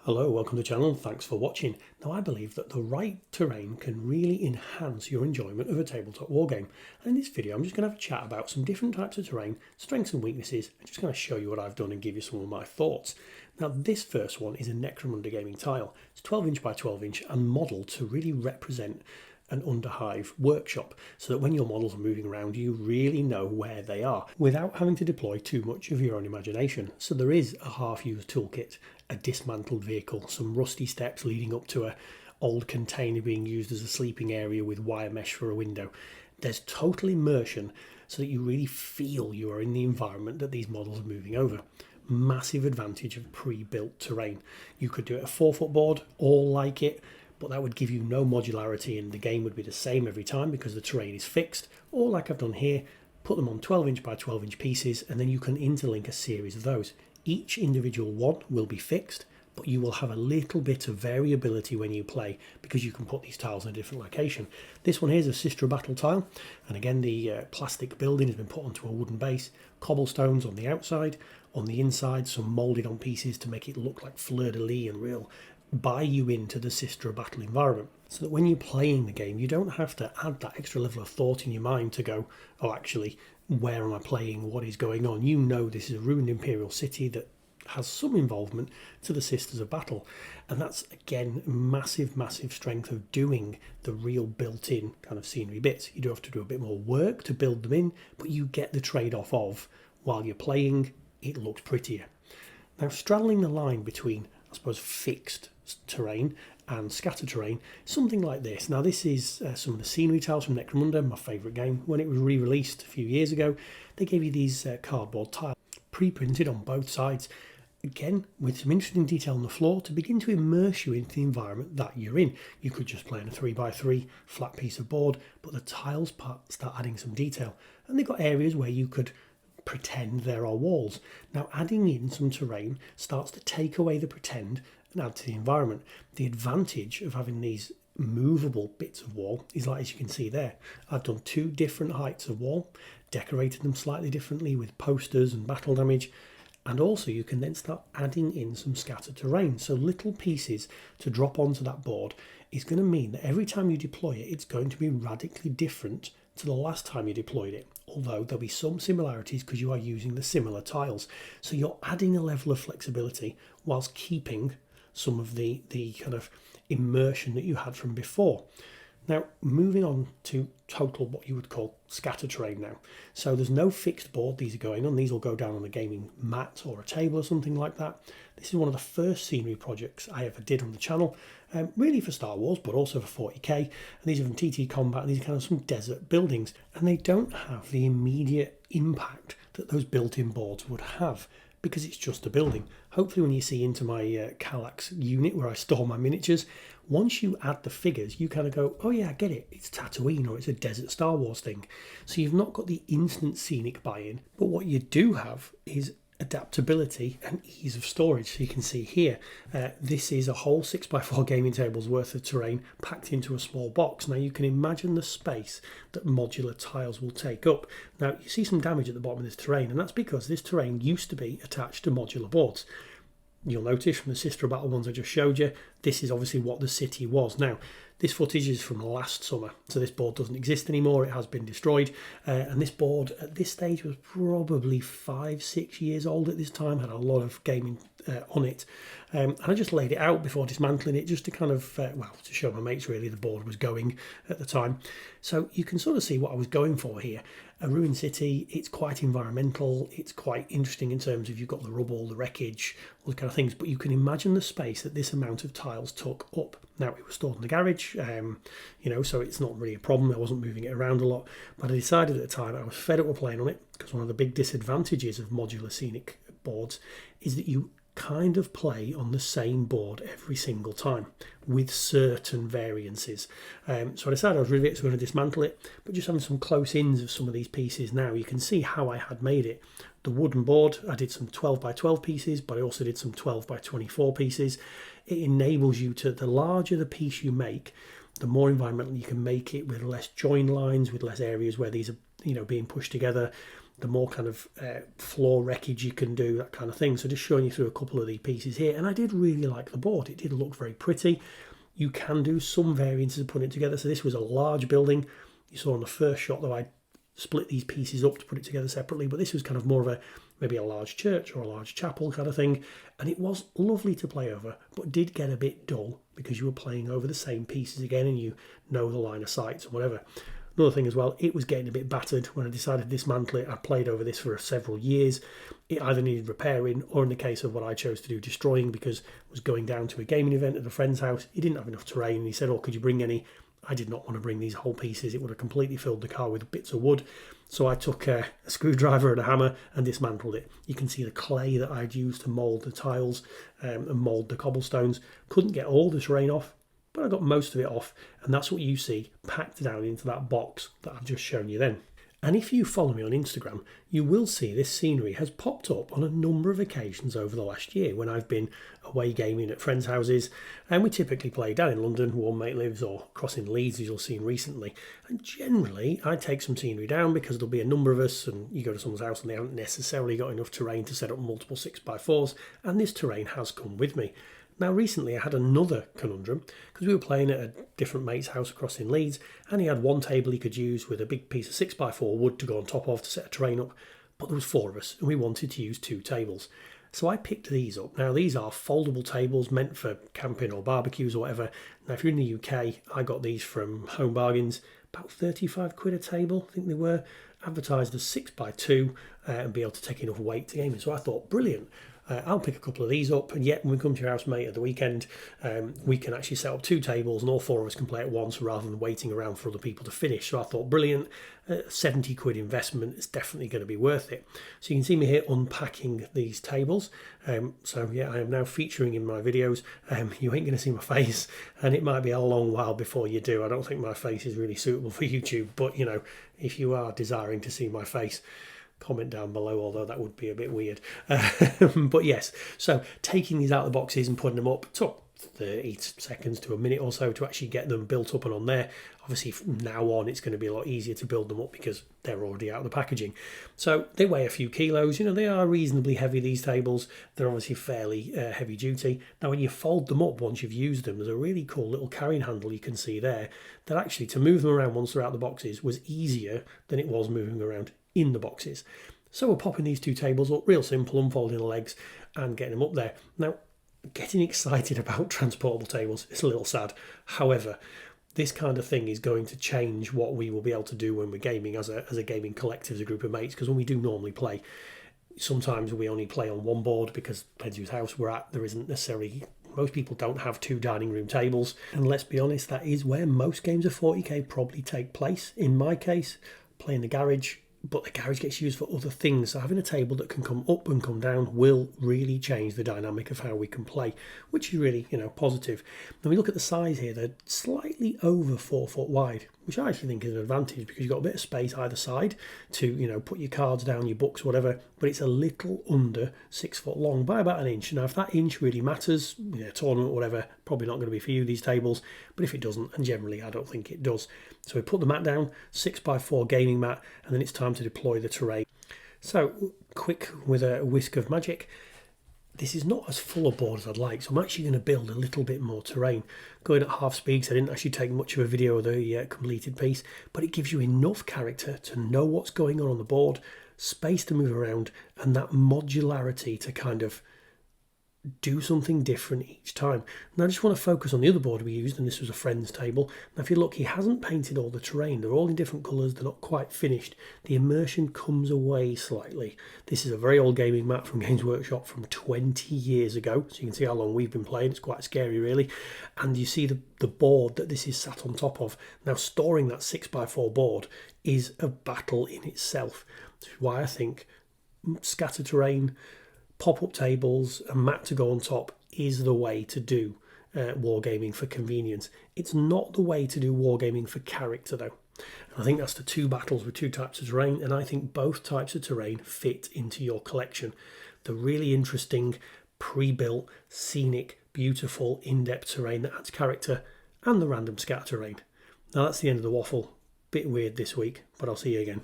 Hello, welcome to the channel, thanks for watching. Now I believe that the right terrain can really enhance your enjoyment of a tabletop wargame. And in this video I'm just going to have a chat about some different types of terrain, strengths and weaknesses, and just going to show you what I've done and give you some of my thoughts. Now this first one is a Necromunda gaming tile. It's 12 inch by 12 inch and modelled to really represent an underhive workshop so that when your models are moving around you really know where they are without having to deploy too much of your own imagination. So there is a half-used toolkit, a dismantled vehicle, some rusty steps leading up to a old container being used as a sleeping area with wire mesh for a window. There's total immersion so that you really feel you are in the environment that these models are moving over. Massive advantage of pre-built terrain. You could do it a 4-foot board, all like it, but that would give you no modularity and the game would be the same every time because the terrain is fixed. Or like I've done here, put them on 12 inch by 12 inch pieces and then you can interlink a series of those. Each individual one will be fixed, but you will have a little bit of variability when you play because you can put these tiles in a different location. This one here is a Sistra Battle tile, and again the plastic building has been put onto a wooden base, cobblestones on the outside, on the inside some moulded on pieces to make it look like fleur-de-lis and real buy you into the Sistra Battle environment, so that when you're playing the game you don't have to add that extra level of thought in your mind to go, oh actually, where am I playing, what is going on? You know this is a ruined imperial city that has some involvement to the Sisters of Battle, and that's again massive strength of doing the real built-in kind of scenery bits. You do have to do a bit more work to build them in, but you get the trade-off of, while you're playing, it looks prettier. Now straddling the line between, I suppose, fixed terrain and scatter terrain, something like this. Now this is some of the scenery tiles from Necromunda, my favourite game. When it was re-released a few years ago, they gave you these cardboard tiles, pre-printed on both sides, again with some interesting detail on the floor to begin to immerse you into the environment that you're in. You could just play on a 3x3 flat piece of board, but the tiles part start adding some detail, and they've got areas where you could pretend there are walls. Now adding in some terrain starts to take away the pretend and add to the environment. The advantage of having these movable bits of wall is, like as you can see there, I've done 2 different heights of wall, decorated them slightly differently with posters and battle damage, and also you can then start adding in some scattered terrain. So little pieces to drop onto that board is going to mean that every time you deploy it, it's going to be radically different to the last time you deployed it, although there'll be some similarities because you are using the similar tiles. So you're adding a level of flexibility whilst keeping some of the kind of immersion that you had from before. Now moving on to total what you would call scatter terrain now. So there's no fixed board these are going on. These will go down on a gaming mat or a table or something like that. This is one of the first scenery projects I ever did on the channel, really for Star Wars, but also for 40k. And these are from TT Combat. These are kind of some desert buildings, and they don't have the immediate impact that those built-in boards would have, because it's just a building. Hopefully when you see into my Kallax unit where I store my miniatures, once you add the figures you kind of go, oh yeah, I get it, it's Tatooine or it's a desert Star Wars thing. So you've not got the instant scenic buy-in, but what you do have is adaptability and ease of storage. So you can see here, this is a whole 6x4 gaming table's worth of terrain packed into a small box. Now you can imagine the space that modular tiles will take up. Now you see some damage at the bottom of this terrain, and that's because this terrain used to be attached to modular boards. You'll notice from the Sistra Battle ones I just showed you, this is obviously what the city was. Now this footage is from last summer, so this board doesn't exist anymore, it has been destroyed, and this board at this stage was probably 5-6 years old at this time, had a lot of gaming on it, and I just laid it out before dismantling it just to kind of, well, to show my mates really the board was going at the time. So you can sort of see what I was going for here. A ruined city, it's quite environmental, it's quite interesting in terms of you've got the rubble, the wreckage, all the kind of things, but you can imagine the space that this amount of tiles took up. Now it was stored in the garage, you know, so it's not really a problem. I wasn't moving it around a lot, but I decided at the time I was fed up with playing on it, because one of the big disadvantages of modular scenic boards is that you kind of play on the same board every single time with certain variances. So I decided I was rid of it, so I'm going to dismantle it, but just having some close ins of some of these pieces now, you can see how I had made it. The wooden board, I did some 12x12 pieces, but I also did some 12x24 pieces. It enables you to, the larger the piece you make, the more environmental you can make it, with less join lines, with less areas where these are, you know, being pushed together. the more kind of floor wreckage you can do, that kind of thing. So just showing you through a couple of these pieces here. And I did really like the board. It did look very pretty. You can do some variances of putting it together. So this was a large building. You saw on the first shot that I split these pieces up to put it together separately, but this was kind of more of maybe a large church or a large chapel kind of thing. And it was lovely to play over, but did get a bit dull because you were playing over the same pieces again and you know the line of sights or whatever. Another thing as well, it was getting a bit battered when I decided to dismantle it. I played over this for several years. It either needed repairing or, in the case of what I chose to do, destroying, because I was going down to a gaming event at a friend's house. He didn't have enough terrain and he said, oh, could you bring any? I did not want to bring these whole pieces. It would have completely filled the car with bits of wood. So I took a screwdriver and a hammer and dismantled it. You can see the clay that I'd used to mould the tiles and mould the cobblestones. Couldn't get all the terrain off, but I got most of it off, and that's what you see packed down into that box that I've just shown you then. And if you follow me on Instagram, you will see this scenery has popped up on a number of occasions over the last year when I've been away gaming at friends' houses, and we typically play down in London, where one mate lives, or crossing Leeds, as you'll see recently. And generally, I take some scenery down because there'll be a number of us, and you go to someone's house and they haven't necessarily got enough terrain to set up multiple 6x4s, and this terrain has come with me. Now, recently I had another conundrum because we were playing at a different mate's house across in Leeds, and he had one table he could use with a big piece of 6x4 wood to go on top of to set a terrain up, but there was 4 of us and we wanted to use 2 tables. So I picked these up. Now, these are foldable tables meant for camping or barbecues or whatever. Now, if you're in the UK, I got these from Home Bargains, about 35 quid a table, I think they were, advertised as 6x2 and be able to take enough weight to gaming. So I thought, brilliant. I'll pick a couple of these up, and yet when we come to your house, mate, at the weekend, we can actually set up 2 tables and all 4 of us can play at once rather than waiting around for other people to finish. So I thought, brilliant, 70 quid investment is definitely going to be worth it. So you can see me here unpacking these tables. So yeah, I am now featuring in my videos. You ain't going to see my face, and it might be a long while before you do. I don't think my face is really suitable for YouTube, but you know, if you are desiring to see my face, comment down below, although that would be a bit weird. But yes, so taking these out of the boxes and putting them up took 30 seconds to a minute or so to actually get them built up and on there. Obviously from now on it's going to be a lot easier to build them up because they're already out of the packaging. So they weigh a few kilos. You know, they are reasonably heavy, these tables. They're obviously fairly heavy duty. Now when you fold them up once you've used them, there's a really cool little carrying handle you can see there that actually to move them around once they're out of the boxes was easier than it was moving around in the boxes. So we're popping these 2 tables up, real simple, unfolding the legs and getting them up there. Now, getting excited about transportable tables is a little sad. However, this kind of thing is going to change what we will be able to do when we're gaming as a gaming collective, as a group of mates, because when we do normally play, sometimes we only play on one board because depends whose house we're at. There isn't necessarily, most people don't have 2 dining room tables, and let's be honest, that is where most games of 40k probably take place. In my case, play in the garage, but the garage gets used for other things. So having a table that can come up and come down will really change the dynamic of how we can play, which is really, you know, positive. When we look at the size here, they're slightly over 4 foot wide, which I actually think is an advantage because you've got a bit of space either side to, you know, put your cards down, your books, whatever, but it's a little under 6 foot long by about an inch. Now, if that inch really matters, you know, tournament, whatever, probably not going to be for you, these tables, but if it doesn't, and generally I don't think it does. So we put the mat down, 6x4 gaming mat, and then it's time to deploy the terrain. So quick with a whisk of magic. This is not as full a board as I'd like, so I'm actually going to build a little bit more terrain. Going at half speed, so I didn't actually take much of a video of the completed piece, but it gives you enough character to know what's going on the board, space to move around, and that modularity to kind of do something different each time. And I just want to focus on the other board we used, and this was a friend's table. Now if you look, he hasn't painted all the terrain. They're all in different colours, they're not quite finished. The immersion comes away slightly. This is a very old gaming mat from Games Workshop from 20 years ago, so you can see how long we've been playing. It's quite scary really. And you see the board that this is sat on top of. Now storing that 6x4 board is a battle in itself. This is why I think scatter terrain, pop-up tables, a mat to go on top is the way to do wargaming for convenience. It's not the way to do wargaming for character though. I think that's the 2 battles with 2 types of terrain, and I think both types of terrain fit into your collection. The really interesting, pre-built, scenic, beautiful, in-depth terrain that adds character, and the random scatter terrain. Now that's the end of the waffle. Bit weird this week, but I'll see you again.